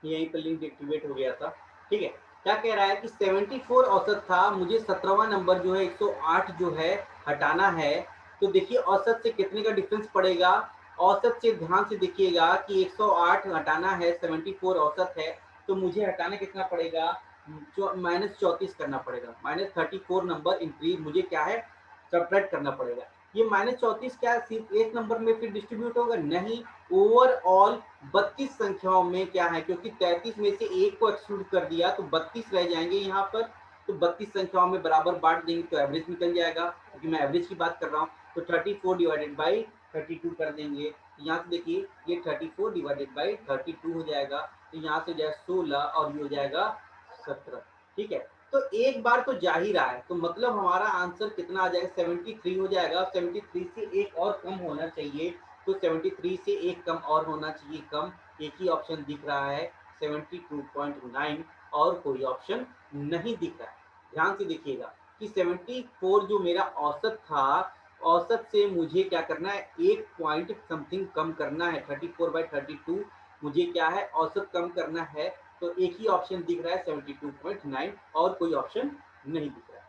यहीं पर link activate हो गया था। ठीक है, क्या कह रहा है कि 74 औसत था, मुझे 17वां नंबर जो है 108 जो है हटाना है। तो देखिए औसत से कितने का डिफरेंस पड़ेगा। औसत से ध्यान से देखिएगा कि 108 हटाना है, 74 औसत है, तो मुझे हटाना कितना पड़ेगा, -34 करना पड़ेगा। -34 नंबर इंक्रीज मुझे क्या है सब्ट्रैक्ट करना पड़ेगा। ये -34 क्या सिर्फ एक नंबर में फिर डिस्ट्रीब्यूट होगा, नहीं, ओवरऑल 32 संख्याओं में क्या है, क्योंकि 33 में से एक को एक्सक्लूड कर दिया तो 32 रह जाएंगे यहाँ पर। तो 32 संख्याओं में बराबर बांट देंगे तो एवरेज निकल जाएगा, क्योंकि मैं एवरेज की बात कर रहा हूँ। तो 34 डिवाइडेड बाई 32 कर देंगे। तो यहाँ से देखिए ये 34 डिवाइडेड बाई 32 हो जाएगा। तो यहाँ से हो जाएगा 16 और ये हो जाएगा 17। ठीक है, तो एक बार तो जा ही रहा है, तो मतलब हमारा आंसर कितना आ जाएगा, 73 हो जाएगा। 73 से एक और कम होना चाहिए, तो 73 से एक कम और होना चाहिए, कम एक ही ऑप्शन दिख रहा है 72.9, और कोई ऑप्शन नहीं दिख रहा है। ध्यान से देखिएगा कि 74 जो मेरा औसत था, औसत से मुझे क्या करना है, एक पॉइंट समथिंग कम करना है। 34/32 मुझे क्या है औसत कम करना है। तो एक ही ऑप्शन दिख रहा है 72.9, और कोई ऑप्शन नहीं दिख रहा है।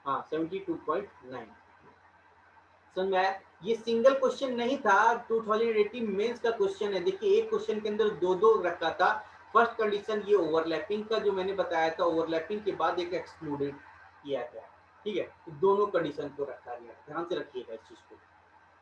हाँ 72.9 समझ में आया। ये सिंगल क्वेश्चन नहीं था, 2018 मेंस का क्वेश्चन है। देखिए एक क्वेश्चन के अंदर दो दो रखा था। फर्स्ट कंडीशन ये ओवरलैपिंग का जो मैंने बताया था, ओवरलैपिंग के बाद एक एक्सक्लूडेड किया गया। ठीक है, तो दोनों कंडीशन को रखा गया, ध्यान से रखिएगा इस चीज को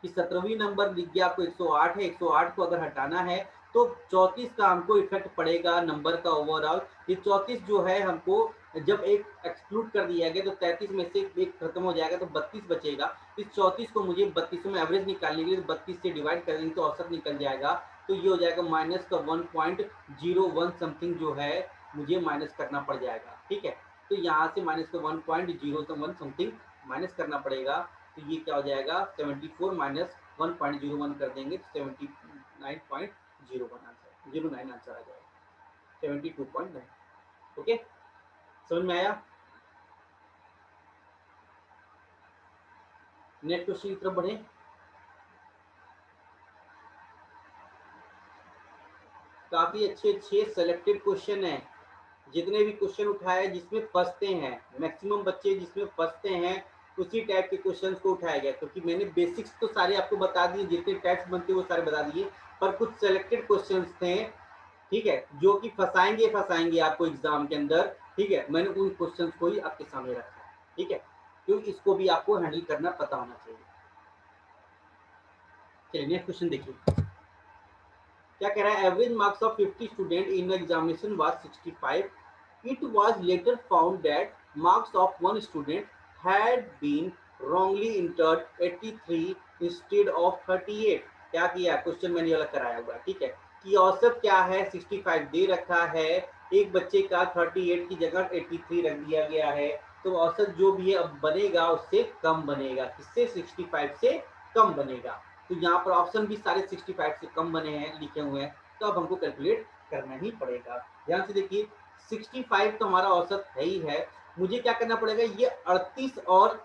कि 17वीं नंबर दिख गया आपको 108 है, 108 को अगर हटाना है तो 34 का हमको इफेक्ट पड़ेगा नंबर का ओवरऑल। ये 34 जो है हमको जब एक एक्सक्लूड कर दिया गया तो 33 में से एक खत्म हो जाएगा तो 32 बचेगा। इस 34 को मुझे 32 में एवरेज निकालने के लिए 32 से डिवाइड कर देंगे तो औसत निकल जाएगा। तो ये हो जाएगा माइनस का 1.01 समथिंग जो है मुझे माइनस करना पड़ जाएगा। ठीक है, तो यहाँ से माइनस का 1.01 समथिंग माइनस करना पड़ेगा। तो ये क्या हो जाएगा 74 माइनस 1.01 कर देंगे तो 79.01 आंसर, 09 आंसर आ जाएगा, 72.9। ओके, समझ में आया। नेक्स्ट क्वेश्चन की तरफ बढ़े। काफी अच्छे अच्छे सेलेक्टेड क्वेश्चन है, जितने भी क्वेश्चन उठाए जिसमें फंसते हैं, मैक्सिमम बच्चे जिसमें फंसते हैं उसी टाइप के क्वेश्चन को उठाया गया, क्योंकि मैंने बेसिक्स तो सारे आपको बता दिए, जितने टाइप्स बनते वो सारे बता दिए, पर कुछ सेलेक्टेड क्वेश्चन थे, ठीक है, जो कि फंसाएंगे फंसाएंगे आपको एग्जाम के अंदर। ठीक है, मैंने उन क्वेश्चन को ही आपके सामने रखा है। ठीक है, क्योंकि इसको भी आपको हैंडल करना पता होना चाहिए। चलिए नेक्स्ट क्वेश्चन देखिए क्या कह रहा है। Average marks of 50 student in examination was 65. It was later found that marks of one student had been wrongly entered 83 instead of 38. क्या किया, क्वेश्चन मैंने वाला कराया हुआ। ठीक है, कि औसत क्या है 65 दे रखा है, एक बच्चे का 38 की जगह 83 रख दिया गया है, तो औसत जो भी है अब बनेगा उससे कम बनेगा, किससे 65 से कम बनेगा। तो यहाँ पर ऑप्शन भी सारे 65 से कम बने हैं, लिखे हुए हैं, तो अब हमको कैलकुलेट करना ही पड़ेगा। ध्यान से देखिए 65 तो हमारा औसत है ही है, मुझे क्या करना पड़ेगा, ये 38 और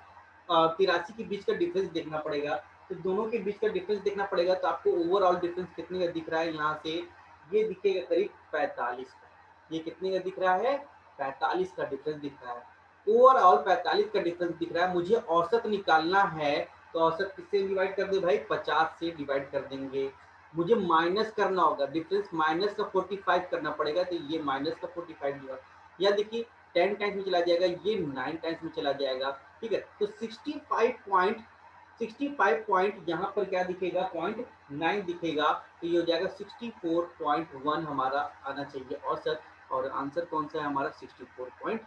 83 के बीच का डिफरेंस देखना पड़ेगा। तो दोनों के बीच का डिफरेंस देखना पड़ेगा, तो आपको ओवरऑल डिफरेंस कितने का दिख रहा है, यहाँ से ये दिखेगा करीब 45 का। ये कितने का दिख रहा है, 45 का डिफरेंस दिख रहा है। ओवरऑल 45 का डिफरेंस दिख रहा है, मुझे औसत निकालना है, तो औसत किससे डिवाइड कर दे भाई, 50 से डिवाइड कर देंगे। मुझे माइनस करना होगा, डिफरेंस माइनस का 45 करना पड़ेगा, तो ये माइनस का 45 होगा। या देखिए 10 टाइम्स में चला जाएगा, ये 9 टाइम्स में चला जाएगा। ठीक है, तो 65 पॉइंट यहाँ पर क्या दिखेगा, 0.9 दिखेगा, तो ये हो जाएगा 64.1 हमारा आना चाहिए औसत, और आंसर कौन सा है हमारा 64.1।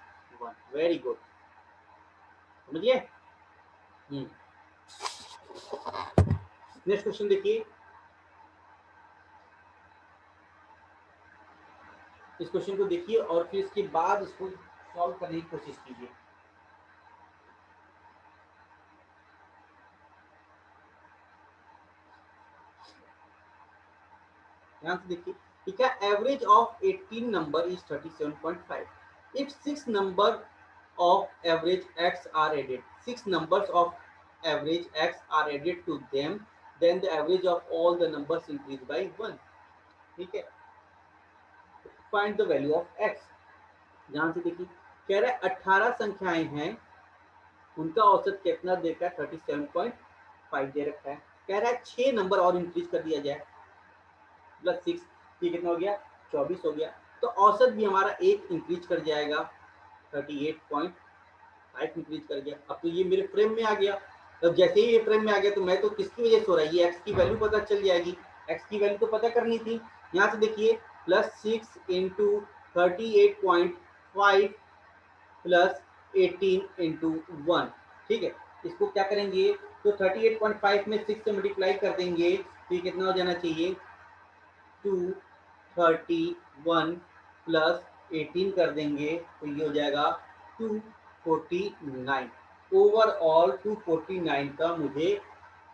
वेरी गुड, समझिए। नेक्स्ट क्वेश्चन देखिए, इस क्वेश्चन को देखिए और फिर इसके बाद इसको सॉल्व करने की कोशिश कीजिए। ध्यान से देखिए, ठीक है, average of 18 number is 37.5। If 6 number of average x are added, 6 numbers of average x are added to them, then the average of all the numbers increase by 1. ठीक है, find the value of x. ध्यान से देखिए, कह रहा है 18 संख्याएं हैं, उनका औसत कितना देखा है 37.5 दे रखा है। कह रहा है 6 नंबर और इंक्रीज कर दिया जाए, प्लस 6, ये कितना हो गया 24 हो गया, तो औसत भी हमारा एक इंक्रीज कर जाएगा 38.5 इंक्रीज कर गया। अब तो ये मेरे फ्रेम में आ गया, तो जैसे ही ये फ्रेम में आ गया तो मैं तो किसकी वजह से हो रहा है, ये एक्स की वैल्यू पता चल जाएगी, एक्स की वैल्यू तो पता करनी थी। यहाँ से देखिए प्लस 6 इंटू 38.5 प्लस 18 इंटू 1, ठीक है, इसको क्या करेंगे, तो 38.5 में 6 से मल्टीप्लाई कर देंगे तो ये कितना हो जाना चाहिए 231 प्लस 18 कर देंगे तो ये हो जाएगा 249। ओवरऑल 249 का मुझे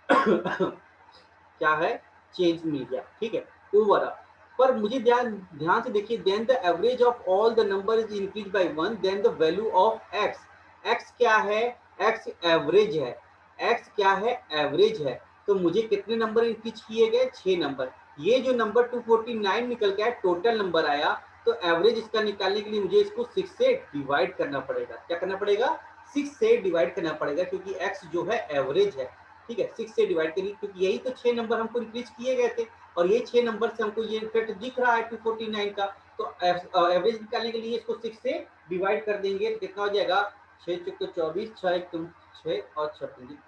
क्या है चेंज मिल गया, ठीक है, ओवरऑल। पर मुझे ध्यान ध्यान से देखिए, then the average of all the number is increase by 1, then the value of X. X क्या है, एक्स एवरेज है, एक्स क्या है एवरेज है, तो मुझे कितने नंबर इंक्रीज किए गए 6 नंबर। ये जो नंबर 249 निकल के आया टोटल नंबर आया, तो एवरेज इसका निकालने के लिए मुझे इसको 6 से डिवाइड करना पड़ेगा। क्या करना पड़ेगा, 6 से डिवाइड करना पड़ेगा, क्योंकि एक्स जो है एवरेज है, ठीक है, 6 से डिवाइड करिए, क्योंकि यही तो 6 नंबर हमको इंक्रीज किए गए थे, और ये 6 नंबर से हमको ये इफेक्ट दिख रहा है 249 का, तो एवरेज निकालने के लिए इसको 6 से डिवाइड कर देंगे तो कितना हो जाएगा 6 चौको 24, 6 तुम 6 और 6 पंजी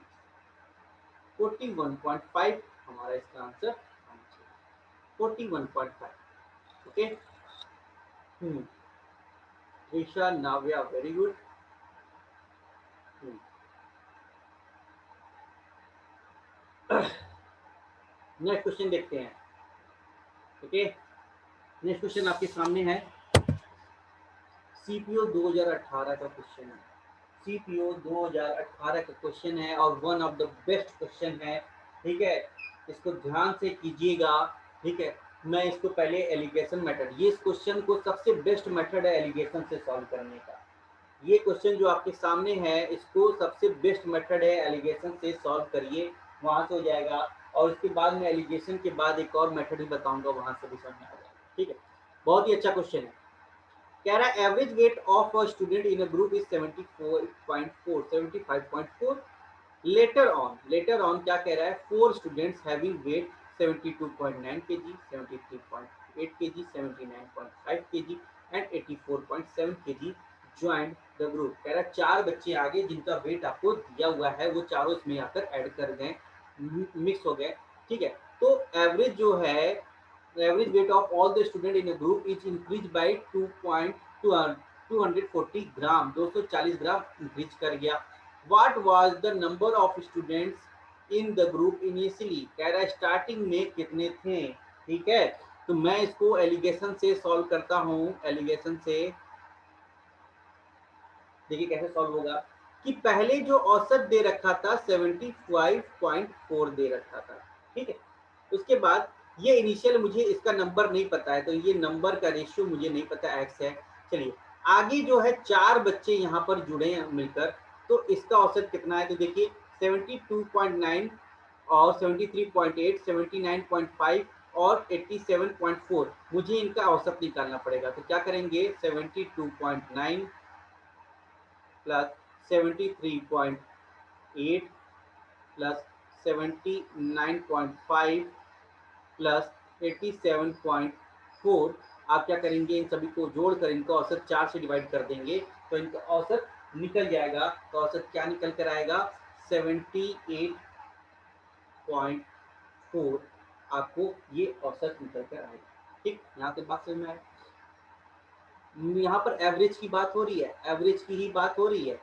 41.5 हमारा इसका answer 41.5। Okay, Isha Navya very good. Next question देखते हैं। ओके, नेक्स्ट क्वेश्चन आपके सामने है, सीपीओ 2018 का क्वेश्चन है, सीपीओ 2018 का क्वेश्चन है और one of the best question है, ठीक है, इसको ध्यान से कीजिएगा, ठीक है। मैं इसको पहले एलिगेशन मेथड, ये इस क्वेश्चन को सबसे बेस्ट मेथड है एलिगेशन से सॉल्व करने का। ये क्वेश्चन जो आपके सामने है इसको सबसे बेस्ट मेथड है एलिगेशन से सॉल्व करिए, वहां से हो जाएगा, और उसके बाद में एलिगेशन के बाद एक और मेथड भी बताऊंगा, वहां से भी समझ में आ जाएगा, ठीक है। बहुत ही अच्छा क्वेश्चन है। कह रहा है average weight of a student in a group is 74.4 75.4। Later on क्या कह रहा है, 4 students having wait 72.9 kg, 73.8 kg, 79.5 kg and 84.7 kg joint the group. कह रहा है 4 बच्चे आगे जिनका वेट आपको दिया हुआ है, वो चारों इसमें आकर ऐड कर गए, मिक्स हो गए, ठीक है। तो एवरेज जो है, average weight of all the student in a group is increased by 240 gram, 240 gram increase कर गया। What was the number of students in the group initially? कह रहा है स्टार्टिंग में कितने थे, ठीक है। तो मैं इसको एलिगेशन से सॉल्व करता हूँ, एलिगेशन से देखिए कैसे सॉल्व होगा, कि पहले जो औसत दे रखा था 75.4 दे रखा था, ठीक है। उसके बाद ये इनिशियल मुझे इसका नंबर नहीं पता है, तो ये नंबर का रेशियो मुझे नहीं पता एक्स है। चलिए आगे जो है 4 बच्चे यहाँ पर जुड़े हैं मिलकर, तो इसका औसत कितना है, तो देखिए 72.9 और 73.8, 79.5 और 87.4, मुझे इनका औसत निकालना पड़ेगा। तो क्या करेंगे 72.9 प्लस 73.8 प्लस 79.5 प्लस 87.4, आप क्या करेंगे इन सभी को जोड़कर इनका औसत 4 से डिवाइड कर देंगे तो इनका औसत निकल जाएगा। तो औसत क्या निकल कर आएगा 78.4, आपको ये औसत निकल कर आएगा, ठीक। यहाँ पे बात समझ में आए, यहाँ पर एवरेज की बात हो रही है, एवरेज की ही बात हो रही है,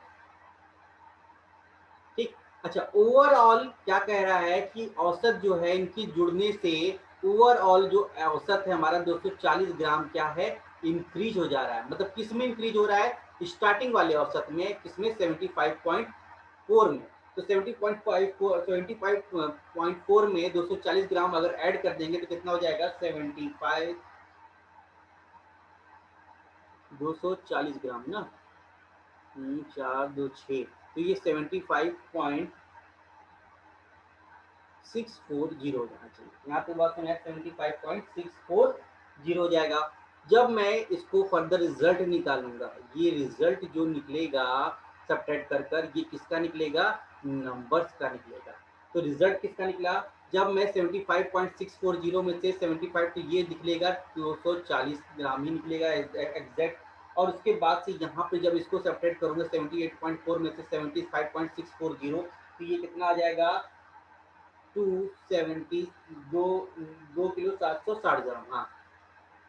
ठीक। अच्छा ओवरऑल क्या कह रहा है कि औसत जो है इनकी जुड़ने से ओवरऑल जो औसत है हमारा 240 ग्राम क्या है इंक्रीज हो जा रहा है। मतलब किस में इंक्रीज हो रहा है, स्टार्टिंग वाले औसत में, किसमें 75.4 में। तो 75.4 में 240 ग्राम अगर ऐड कर देंगे तो कितना हो जाएगा 75, 240 ग्राम ना, 4 2 6, तो ये 75.7 75.640 हो जाना चाहिए। यहाँ पे बात सुना 75.640 हो जाएगा। जब मैं इसको फर्दर रिजल्ट निकालूंगा, ये रिजल्ट जो निकलेगा सब्ट्रैक्ट कर कर, ये किसका निकलेगा, नंबर्स का निकलेगा। तो रिजल्ट किसका निकला, जब मैं 75.640 में से 75 तो ये निकलेगा 240 ग्राम ही निकलेगा एग्जैक्ट। और उसके बाद से यहाँ पे जब इसको सब्ट्रैक्ट करूंगा 78.4 में से 75.640, तो ये कितना आ जाएगा 270, दो 2 किलो 760 ग्राम, हाँ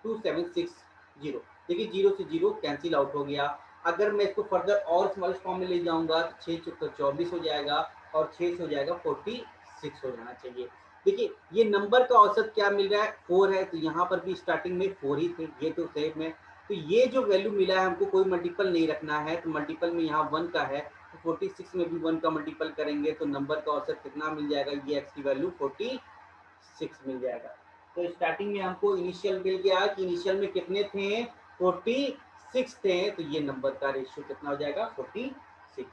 2760। देखिए जीरो से जीरो कैंसिल आउट हो गया। अगर मैं इसको फर्दर और स्मॉलेस्ट फॉर्म में ले जाऊंगा तो 6 चौका 24 हो जाएगा और 6 से हो जाएगा 46 हो जाना चाहिए। देखिए ये नंबर का औसत क्या मिल रहा है, 4 है, तो यहाँ पर भी स्टार्टिंग में 4 ही थे, ये तो सेम है। तो ये जो वैल्यू मिला है हमको कोई मल्टीपल नहीं रखना है, तो मल्टीपल में यहाँ 1 का है, तो 46 में भी 1 का मल्टीपल करेंगे तो नंबर का औसत कितना मिल जाएगा, ये एक्स की वैल्यू 46 मिल जाएगा। तो स्टार्टिंग में हमको इनिशियल मिल गया कि इनिशियल में कितने थे, 46 थे, तो ये नंबर का रेशियो कितना हो जाएगा 46।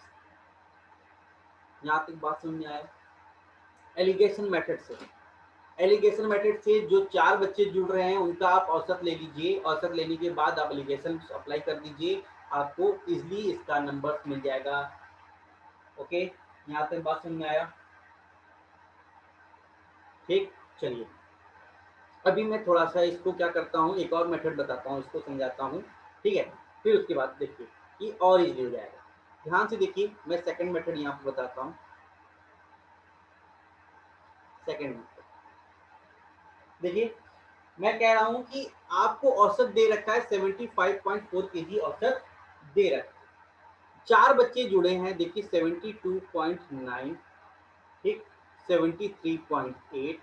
यहाँ तक बात समझ में आया। एलिगेशन मेथड से, एलिगेशन मेथड से जो 4 बच्चे जुड़ रहे हैं उनका आप औसत ले लीजिए, औसत लेने के बाद आप एलिगेशन अप्लाई कर दीजिए, आपको इजिली इसका नंबर मिल जाएगा। ओके, यहाँ तक बात समझ में आया, ठीक। चलिए अभी मैं थोड़ा सा इसको क्या करता हूँ, एक और मेथड बताता हूँ, इसको समझाता हूँ, ठीक है। फिर उसके बाद देखिए ये और इजी हो जाएगा। ध्यान से देखिए, मैं सेकंड मेथड यहाँ पे बताता हूँ। सेकंड मेथड देखिए, मैं कह रहा हूँ कि आपको औसत दे रखा है 75.4 केजी औसत दे रखा है। 4 बच्चे जुड़े हैं, देखिए 72.9, ठीक, 73.8,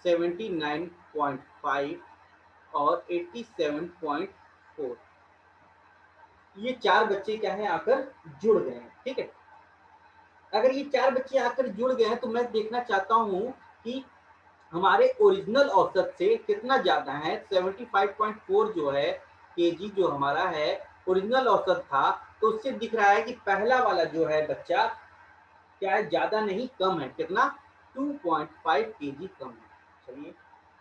79.5 और 87.4, ये 4 बच्चे क्या है आकर जुड़ गए हैं, ठीक है। अगर ये 4 बच्चे आकर जुड़ गए हैं तो मैं देखना चाहता हूँ कि हमारे ओरिजिनल औसत से कितना ज्यादा है। 75.4 जो है केजी जो हमारा है ओरिजिनल औसत था, तो उससे दिख रहा है कि पहला वाला जो है बच्चा क्या है, ज्यादा नहीं कम है, कितना 2.5 केजी कम है। चलिए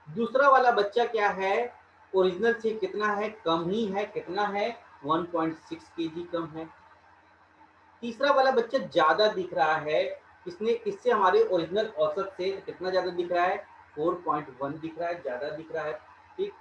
दूसरा वाला बच्चा क्या है, ओरिजिनल से कितना है, कम ही है, कितना है 1.6 केजी कम है। तीसरा वाला बच्चा ज्यादा दिख रहा है, इसने इससे हमारे ओरिजिनल औसत से कितना ज्यादा दिख रहा है, 4.1 दिख रहा है, ज्यादा दिख रहा है, ठीक।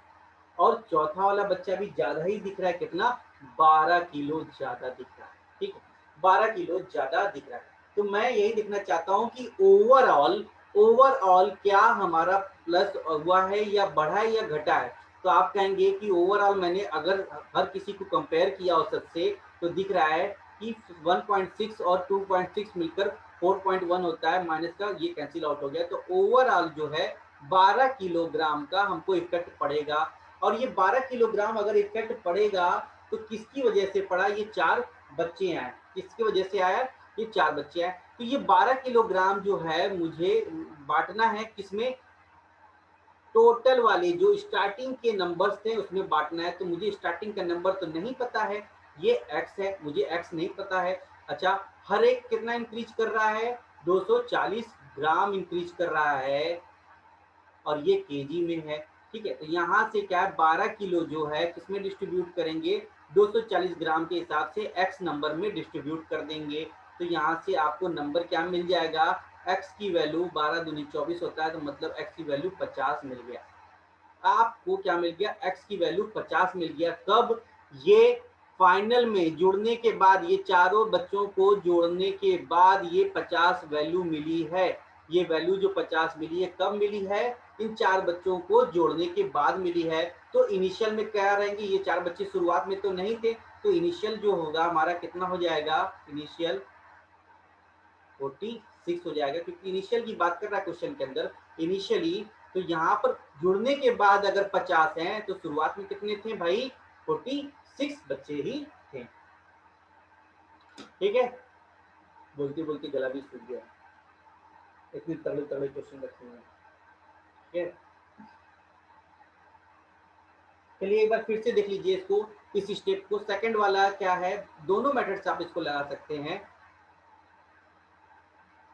और चौथा वाला बच्चा भी ज्यादा ही दिख रहा है, कितना 12 किलो ज्यादा दिख रहा है, ठीक है, 12 किलो ज्यादा दिख रहा है। तो मैं यही देखना चाहता हूँ कि ओवरऑल ओवरऑल क्या हमारा प्लस हुआ है या बढ़ा है या घटा है। तो आप कहेंगे कि ओवरऑल मैंने अगर हर किसी को कंपेयर किया औसत से तो दिख रहा है कि 1.6 और 2.6 मिलकर 4.1 होता है, माइनस का ये कैंसिल आउट हो गया। तो ओवरऑल जो है 12 किलोग्राम का हमको इफेक्ट पड़ेगा। और ये 12 किलोग्राम अगर इफेक्ट पड़ेगा तो किसकी वजह से पड़ा, ये 4 बच्चे आए, किसकी वजह से आया, ये 4 बच्चे आए। तो ये 12 किलोग्राम जो है मुझे बांटना है किसमें, टोटल वाले जो स्टार्टिंग के नंबर्स थे उसमें बांटना है। तो मुझे स्टार्टिंग का नंबर तो नहीं पता है, ये x है, मुझे x नहीं पता है। अच्छा, हर एक कितना इंक्रीज कर रहा है, 240 ग्राम इंक्रीज कर रहा है और ये केजी में है, ठीक है। तो यहाँ से क्या है 12 किलो जो है किसमें डिस्ट्रीब्यूट करेंगे, 240 ग्राम के हिसाब से x नंबर में डिस्ट्रीब्यूट कर देंगे। तो यहाँ से आपको नंबर क्या मिल जाएगा, x की वैल्यू 12 दूनी 24 होता है, तो मतलब x की वैल्यू 50 मिल गया। आपको क्या मिल गया, x की वैल्यू 50 मिल गया। कब, ये फाइनल में जुड़ने के बाद, ये चारों बच्चों को जोड़ने के बाद ये 50 वैल्यू मिली है। ये वैल्यू जो 50 मिली है कब मिली है, इन 4 बच्चों को जोड़ने के बाद मिली है। तो इनिशियल में क्या रहेंगे, ये 4 बच्चे शुरुआत में तो नहीं थे, तो इनिशियल जो होगा हमारा कितना हो जाएगा, इनिशियल 46 हो जाएगा, क्योंकि इनिशियल की बात कर रहा है क्वेश्चन के अंदर इनिशियली। तो यहाँ पर जुड़ने के बाद अगर 50 हैं तो शुरुआत में कितने थे भाई, 46 बच्चे ही थे, ठीक है। बोलते बोलते गला भी सूख गया, इतने तगड़े तगड़े क्वेश्चन रखे हुए हैं, ठीक है। चलिए एक बार फिर से देख लीजिए इसको, इस स्टेप को। सेकंड वाला क्या है, दोनों मेथड से आप इसको लगा सकते हैं,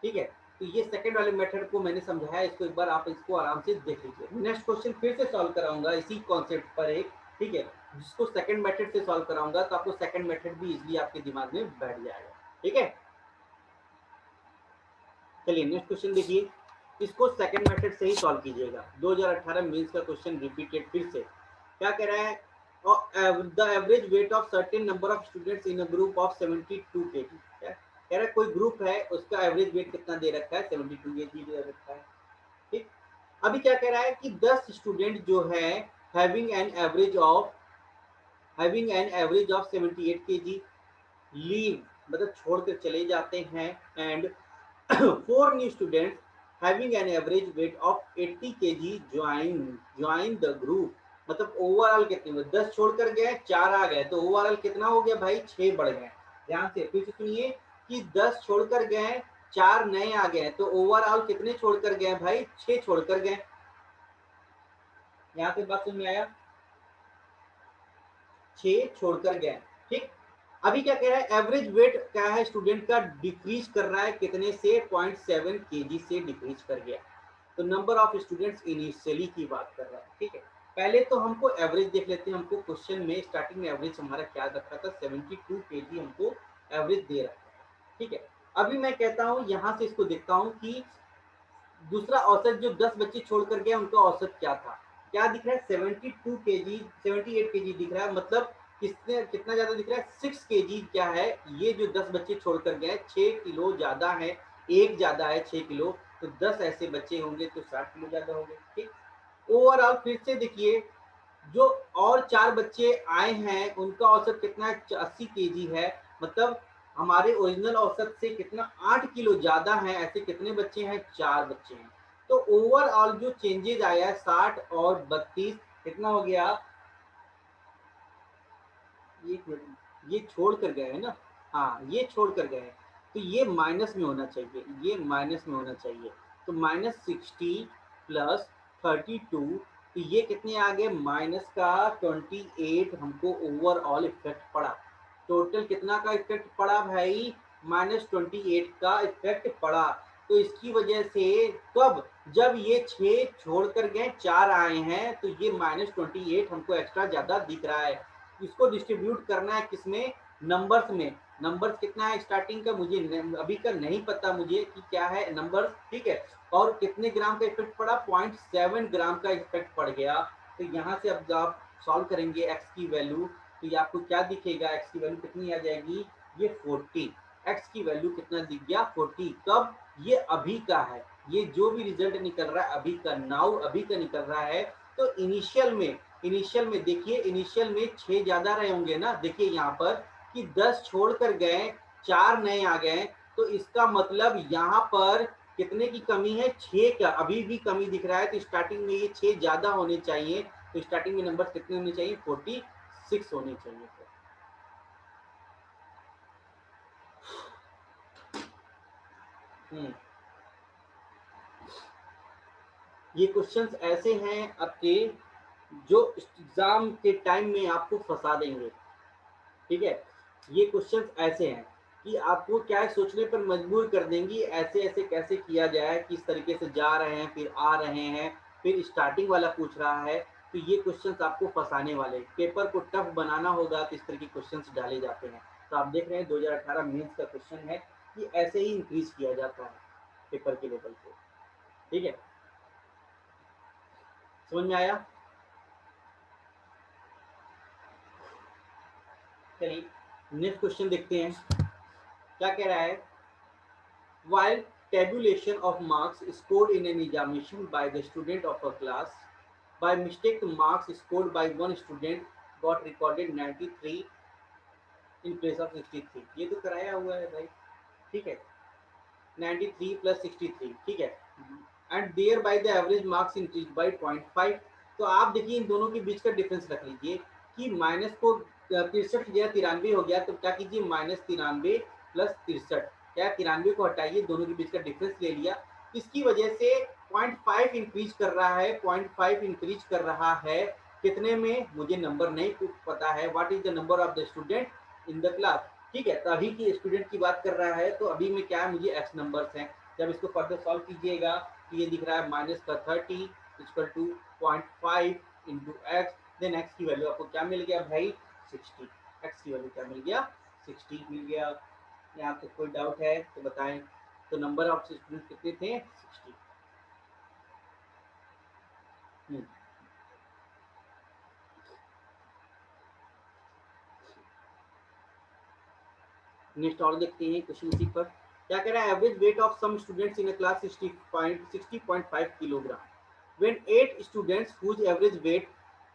ठीक है। तो ये सेकंड वाले मेथड को मैंने समझाया, इसको एक बार आप इसको आराम से देख लीजिए। नेक्स्ट क्वेश्चन फिर से सॉल्व कराऊंगा इसी कॉन्सेप्ट पर एक, ठीक है, जिसको सेकंड मेथड से सॉल्व कराऊंगा, तो आपको सेकंड मेथड भी इजीली आपके दिमाग में बैठ जाएगा, ठीक है। चलिए नेक्स्ट क्वेश्चन देखिए, इसको सेकंड मेथड से ही सॉल्व कीजिएगा। 2018 मेंस का क्वेश्चन रिपीटेड फिर से। क्या कह रहा है, the average weight of certain number of students in a group of 72 kg। क्या कह रहा है, कोई ग्रुप है, उसका एवरेज वेट कितना दे रखा है, 72 kg दे रखा है, ठीक। अभी क्या कह रहा है कि 10 स्टूडेंट जो है having an average of 78 kg leave, मतलब छोड़कर चले जाते हैं, and 4 new students having an average weight of 80 kg join the group। मतलब ओवरऑल कितने हुए, 10 छोड़कर गए, 4 आ गए, तो ओवरऑल कितना हो गया भाई, 6 बढ़ गए। ध्यान से फिर से सुनिए कि 10 छोड़कर गए, 4 नए आ गए, तो ओवरऑल कितने छोड़कर गए भाई, 6 छोड़कर गए। यहाँ पे बात समझ में आया, 6 छोड़कर गए, ठीक। अभी क्या कह रहा है, एवरेज वेट क्या है स्टूडेंट का, डिक्रीज कर रहा है, कितने से, 0.7 kg से डिक्रीज कर गया। तो नंबर ऑफ स्टूडेंट्स इनिशियली की बात कर रहा है, ठीक है। पहले तो हमको एवरेज देख लेते हैं, हमको क्वेश्चन में स्टार्टिंग में एवरेज हमारा क्या रखा था, 72 kg हमको एवरेज दे रखा है, ठीक है। अभी मैं कहता हूँ यहाँ से इसको देखता हूँ कि दूसरा औसत जो 10 बच्चे छोड़कर गए उनका औसत क्या था, क्या दिख रहा है, 72 kg, 78 kg दिख रहा है, मतलब किसने कितना ज्यादा दिख रहा है, 6 kg क्या है, ये जो 10 बच्चे छोड़कर गए 6 किलो ज्यादा है, एक ज्यादा है 6 किलो, तो 10 ऐसे बच्चे होंगे तो 60 किलो ज्यादा होंगे, ठीक। ओवरऑल फिर से देखिए, जो और 4 बच्चे आए हैं उनका औसत कितना है, 80 kg है, मतलब हमारे ओरिजिनल औसत से कितना, 8 किलो ज्यादा है। ऐसे कितने बच्चे हैं, 4 बच्चे हैं। तो ओवरऑल जो चेंजेज आया है 60 और 32 कितना हो गया, ये छोड़ कर गए हैं ना, हाँ ये छोड़ कर गए हैं, तो ये माइनस में होना चाहिए, ये माइनस में होना चाहिए। तो -60 प्लस 32, तो ये कितने आ गए, माइनस का 28 हमको ओवरऑल इफेक्ट पड़ा। टोटल कितना का इफेक्ट पड़ा भाई, -28 का इफेक्ट पड़ा। तो इसकी वजह से कब, जब ये 6 छोड़ कर गए 4 आए हैं, तो ये -28 हमको एक्स्ट्रा ज्यादा दिख रहा है। इसको डिस्ट्रीब्यूट करना है किसमें, नंबर्स में। नंबर्स कितना है स्टार्टिंग का, मुझे अभी का नहीं पता मुझे कि क्या है नंबर्स, ठीक है। और कितने ग्राम का इफेक्ट पड़ा, 0.7 ग्राम का इफेक्ट पड़ गया। तो यहाँ से अब आप सॉल्व करेंगे एक्स की वैल्यू, तो ये आपको क्या दिखेगा, एक्स की वैल्यू कितनी आ जाएगी, ये 40। एक्स की वैल्यू कितना दिख गया, 40। कब, ये अभी का है, ये जो भी रिजल्ट निकल रहा है अभी का, नाउ अभी का निकल रहा है। तो इनिशियल में देखिए, इनिशियल में 6 ज्यादा रहे होंगे ना, देखिए यहाँ पर कि 10 छोड़कर गए, 4 नए आ गए, तो इसका मतलब यहाँ पर कितने की कमी है, 6 का अभी भी कमी दिख रहा है। तो स्टार्टिंग में ये 6 ज्यादा होने चाहिए, तो स्टार्टिंग में नंबर कितने होने चाहिए, 46 होने चाहिए। ये क्वेश्चंस ऐसे हैं आपके जो एग्जाम के टाइम में आपको फंसा देंगे, ठीक है। ये क्वेश्चंस ऐसे हैं कि आपको क्या है, सोचने पर मजबूर कर देंगी, ऐसे ऐसे कैसे किया जाए, किस तरीके से जा रहे हैं फिर आ रहे हैं, फिर स्टार्टिंग वाला पूछ रहा है। तो ये क्वेश्चंस आपको फंसाने वाले, पेपर को टफ बनाना होगा तो इस तरह के क्वेश्चंस डाले जाते हैं। तो आप देख रहे हैं 2018 मेंस का क्वेश्चन है कि ऐसे ही इंक्रीज किया जाता है पेपर के लेवल को, ठीक है। समझ में आया, चलिए नेक्स्ट क्वेश्चन देखते हैं क्या कह रहा है। While tabulation of marks scored in an examination by the student of a class, by mistake the marks scored by one student got recorded 93 in place of 63। ये तो कराया हुआ है भाई, ठीक है, 93 plus 63, ठीक है। And thereby the average marks increase by 0.5। तो आप देखिए इन दोनों के बीच का डिफरेंस रख लीजिए कि माइनस को 63 की जगह 93 हो गया, तो क्या कीजिए, -93 प्लस 63, क्या 93 को हटाइए, दोनों के बीच का डिफरेंस ले लिया। इसकी वजह से 0.5 इंक्रीज कर रहा है, 0.5 इंक्रीज कर रहा है कितने में, मुझे नंबर नहीं पता है, what is the number of the student in the class, ठीक है। तो अभी की स्टूडेंट की बात कर रहा है, तो अभी में क्या है, मुझे एक्स नंबर्स हैं, जब इसको फर्दर सॉल्व कीजिएगा तो ये दिख रहा है माइनस का 30 equal to 0.5 into X, then X की वैल्यू आपको क्या मिल गया भाई 60, एक्स की वैल्यू क्या मिल गया 60 मिल गया। यहाँ पे कोई डाउट है तो बताएं। तो नंबर ऑफ स्टूडेंट कितने थे 60। नेक्स्ट और देखते हैं क्वेश्चन इसी पर क्या कह रहा है। Average weight of some students in a class 60.5 kilogram when 8 students whose average weight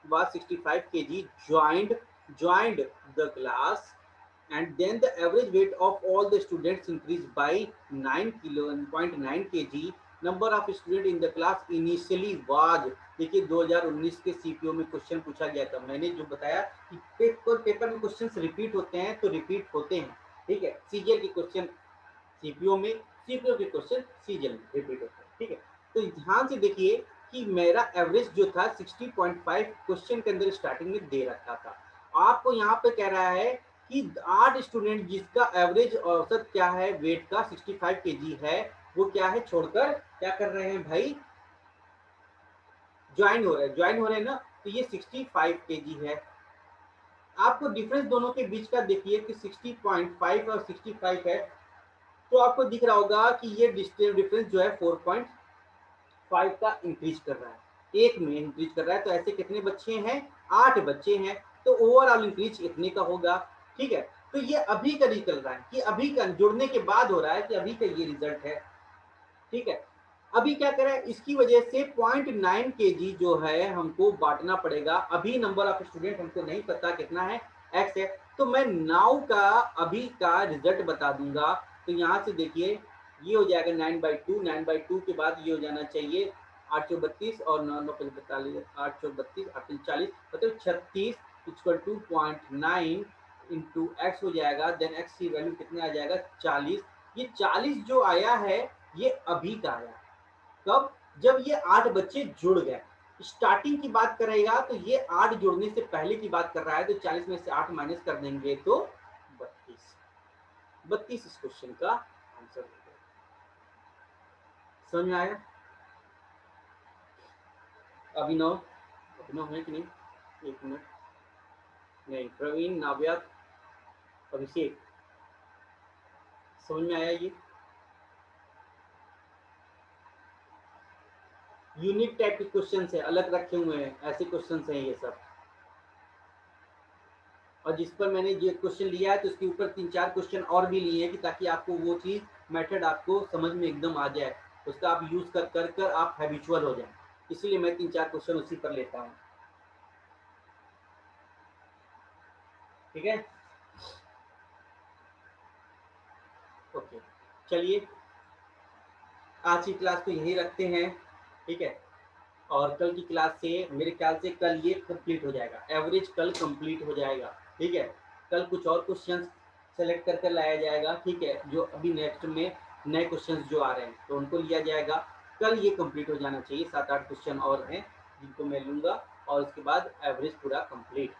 was 65 kg joined the class, and then the average weight of all the students increased by 9 kg. Number of students in the class initially was, देखिए 2019 के CPO में question पूछा गया था। मैंने जो बताया कि पेपर में क्वेश्चंस रिपीट होते हैं तो रिपीट होते हैं, ठीक है। सीजीएल के क्वेश्चन सीपीओ में, सीपीओ के क्वेश्चन सीजीएल में रिपीट होते हैं, ठीक है। तो ध्यान से देखिए कि मेरा एवरेज जो था 60.5 क्वेश्चन के अंदर स्टार्टिंग में दे रखा था। आपको यहाँ पे कह रहा है कि 8 स्टूडेंट जिसका एवरेज औसत क्या है वेट का 65 केजी है, वो क्या है छोड़कर क्या कर रहे हैं भाई ज्वाइन हो रहे हैं ना, तो ये 65 केजी है। आपको डिफरेंस दोनों के बीच का देखिए कि 60.5 और 65 है, तो आपको दिख रहा होगा कि ये डिफरेंस जो है 4.5 का इंक्रीज कर रहा है, एक में इंक्रीज कर रहा है। तो ऐसे कितने बच्चे हैं 8 बच्चे हैं, तो ओवरऑल इंक्रीज इतने का होगा, ठीक है। तो ये अभी का निकल रहा है कि अभी का जुड़ने के बाद हो रहा है कि अभी का ये रिजल्ट है, ठीक है। अभी क्या करें, इसकी वजह से 0.9 केजी जो है हमको बांटना पड़ेगा। अभी नंबर ऑफ स्टूडेंट हमको नहीं पता कितना है, एक्स है, तो मैं नाउ का अभी का रिजल्ट बता दूंगा। तो यहाँ से देखिए ये हो जाएगा 9/2, 9/2 के बाद ये हो जाना चाहिए 832 और 9 9 45 832 840 मतलब 36 इक्वल टू 0.9 इंटू एक्स हो जाएगा। देन एक्स की वैल्यू कितने आ जाएगा 40। ये 40 जो आया है ये अभी का आया, कब, जब ये 8 बच्चे जुड़ गए। स्टार्टिंग की बात करेगा तो ये 8 जुड़ने से पहले की बात कर रहा है, तो 40 में से 8 माइनस कर देंगे तो 32 इस क्वेश्चन का आंसर हो गया। समझ में आया। अभिनव अभिनव है कि नहीं, एक मिनट, नहीं प्रवीण नाव्या अभिषेक, समझ में आया। ये यूनिक टाइप के क्वेश्चन है, अलग रखे हुए हैं, ऐसे क्वेश्चन हैं ये सब। और जिस पर मैंने ये क्वेश्चन लिया है तो उसके ऊपर 3-4 क्वेश्चन और भी लिए हैं कि ताकि आपको वो चीज मेथड आपको समझ में एकदम आ जाए, उसका आप यूज कर आप हैबिचुअल हो जाए, इसीलिए मैं 3-4 क्वेश्चन उसी पर लेता हूँ, ठीक है। ओके, चलिए आज की क्लास को यही रखते हैं, ठीक है। और कल की क्लास से मेरे ख्याल से कल ये कंप्लीट हो जाएगा, एवरेज कल कंप्लीट हो जाएगा, ठीक है। कल कुछ और क्वेश्चंस सेलेक्ट कर लाया जाएगा, ठीक है, जो अभी नेक्स्ट में नए क्वेश्चंस जो आ रहे हैं तो उनको लिया जाएगा। कल ये कंप्लीट हो जाना चाहिए, 7-8 क्वेश्चन और हैं जिनको मैं लूँगा, और उसके बाद एवरेज पूरा कंप्लीट।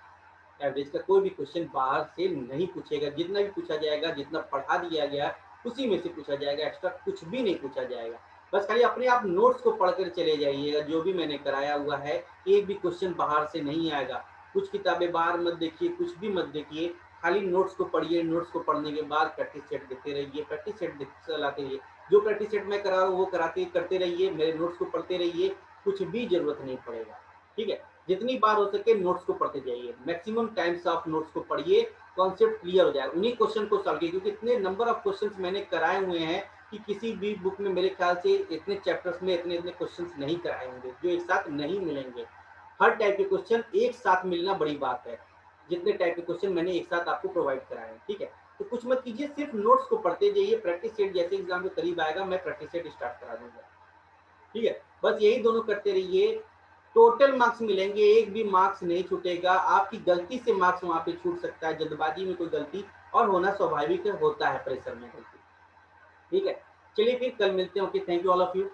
एवरेज का कोई भी क्वेश्चन बाहर से नहीं पूछेगा, जितना भी पूछा जाएगा, जितना पढ़ा दिया गया उसी में से पूछा जाएगा, एक्स्ट्रा कुछ भी नहीं पूछा जाएगा। बस खाली अपने आप नोट्स को पढ़कर चले जाइएगा, जो भी मैंने कराया हुआ है, एक भी क्वेश्चन बाहर से नहीं आएगा। कुछ किताबें बाहर मत देखिए, कुछ भी मत देखिए, खाली नोट्स को पढ़िए। नोट्स को पढ़ने के बाद प्रैक्टिस सेट देते रहिए, प्रैक्टिस सेट चलाते रहिए। जो प्रैक्टिस सेट मैं करा रहा हूँ वो कराते करते रहिए, मेरे नोट्स को पढ़ते रहिए, कुछ भी जरूरत नहीं पड़ेगा, ठीक है। जितनी बार हो सके नोट्स को पढ़ते जाइए, मैक्सिमम टाइम्स ऑफ नोट्स को पढ़िए, कॉन्सेप्ट क्लियर हो जाएगा। उन्हीं क्वेश्चन को सॉल्व कीजिए, क्योंकि इतने नंबर ऑफ क्वेश्चंस मैंने कराए हुए हैं कि किसी भी बुक में मेरे ख्याल से इतने चैप्टर्स में इतने क्वेश्चंस नहीं कराए होंगे, जो एक साथ नहीं मिलेंगे। हर टाइप के क्वेश्चन एक साथ मिलना बड़ी बात है, जितने टाइप के क्वेश्चन मैंने एक साथ आपको प्रोवाइड कराए हैं, ठीक है। तो कुछ मत कीजिए, सिर्फ नोट्स को पढ़ते जाइए। प्रैक्टिस सेट जैसे एग्जाम के करीब आएगा मैं प्रैक्टिस सेट स्टार्ट करा दूंगा, ठीक है। बस यही दोनों करते रहिए, टोटल मार्क्स मिलेंगे, एक भी मार्क्स नहीं छूटेगा। आपकी गलती से मार्क्स वहां पे छूट सकता है, जल्दबाजी में कोई गलती और होना स्वाभाविक होता है, प्रेशर में गलती, ठीक है। चलिए फिर कल मिलते हैं। Okay, thank you all of you.